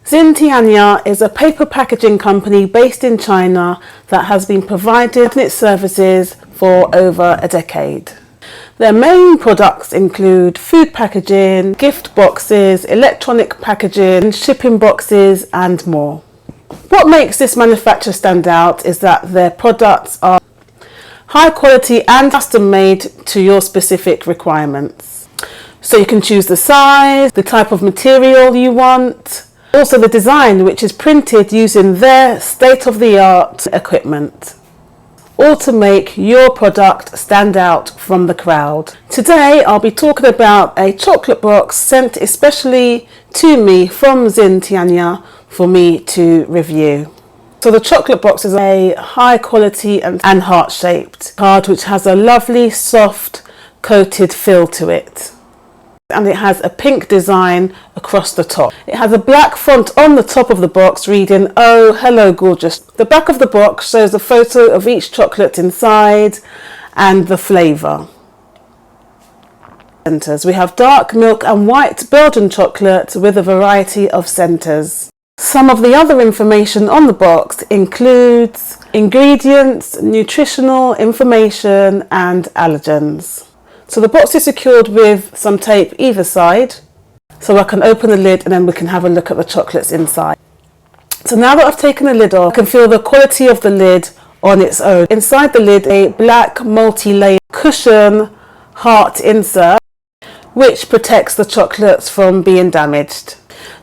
Xin Tianya is a paper packaging company based in China that has been providing its services for over a decade. Their main products include food packaging, gift boxes, electronic packaging, shipping boxes and more. What makes this manufacturer stand out is that their products are high quality and custom made to your specific requirements. So you can choose the size, the type of material you want, also the design, which is printed using their state-of-the-art equipment, all to make your product stand out from the crowd. Today I'll be talking about a chocolate box sent especially to me from Xin Tianya for me to review. So the chocolate box is a high quality and heart-shaped card which has a lovely soft coated feel to it. And it has a pink design across the top. It has a black font on the top of the box reading, "Oh, hello gorgeous." The back of the box shows a photo of each chocolate inside and the flavour. We have dark milk and white Belgian chocolate with a variety of centres. Some of the other information on the box includes ingredients, nutritional information and allergens. So the box is secured with some tape either side, so I can open the lid and then we can have a look at the chocolates inside. So now that I've taken the lid off, I can feel the quality of the lid on its own. Inside the lid, a black multi-layer cushion heart insert, which protects the chocolates from being damaged.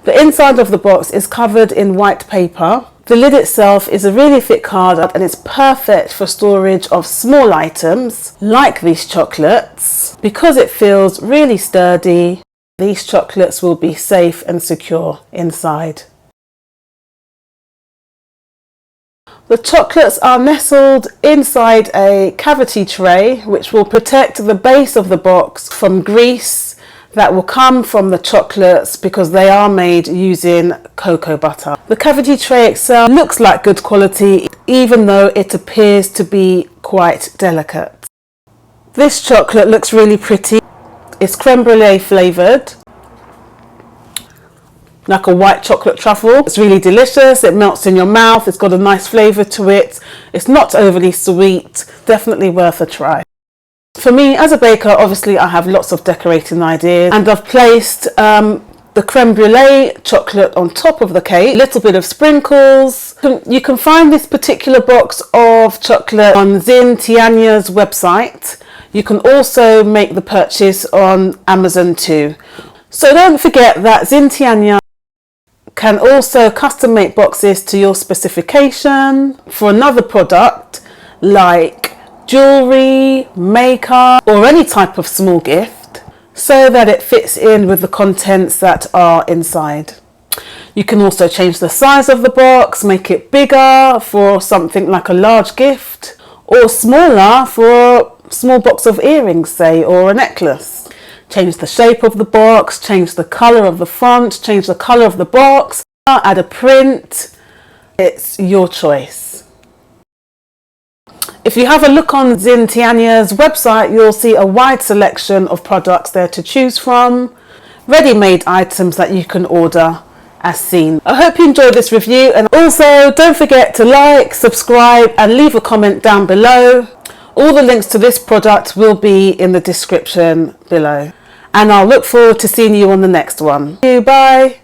The inside of the box is covered in white paper. The lid itself is a really thick card and it's perfect for storage of small items like these chocolates. Because it feels really sturdy, these chocolates will be safe and secure inside. The chocolates are nestled inside a cavity tray which will protect the base of the box from grease that will come from the chocolates because they are made using cocoa butter. The cavity tray itself looks like good quality even though it appears to be quite delicate. This chocolate looks really pretty. It's creme brulee flavoured, like a white chocolate truffle. It's really delicious, it melts in your mouth, it's got a nice flavour to it. It's not overly sweet, definitely worth a try. For me as a baker, obviously I have lots of decorating ideas and I've placed the creme brulee chocolate on top of the cake, a little bit of sprinkles. You can find this particular box of chocolate on Xin Tianya's website. You can also make the purchase on Amazon too. So don't forget that Xin Tianya can also custom make boxes to your specification for another product like jewellery, makeup or any type of small gift so that it fits in with the contents that are inside. You can also change the size of the box, make it bigger for something like a large gift or smaller for a small box of earrings say or a necklace. Change the shape of the box, change the colour of the font, change the colour of the box, add a print. It's your choice. If you have a look on Xin Tianya's website, you'll see a wide selection of products there to choose from, ready-made items that you can order as seen. I hope you enjoyed this review and also don't forget to like, subscribe and leave a comment down below. All the links to this product will be in the description below and I'll look forward to seeing you on the next one. Bye!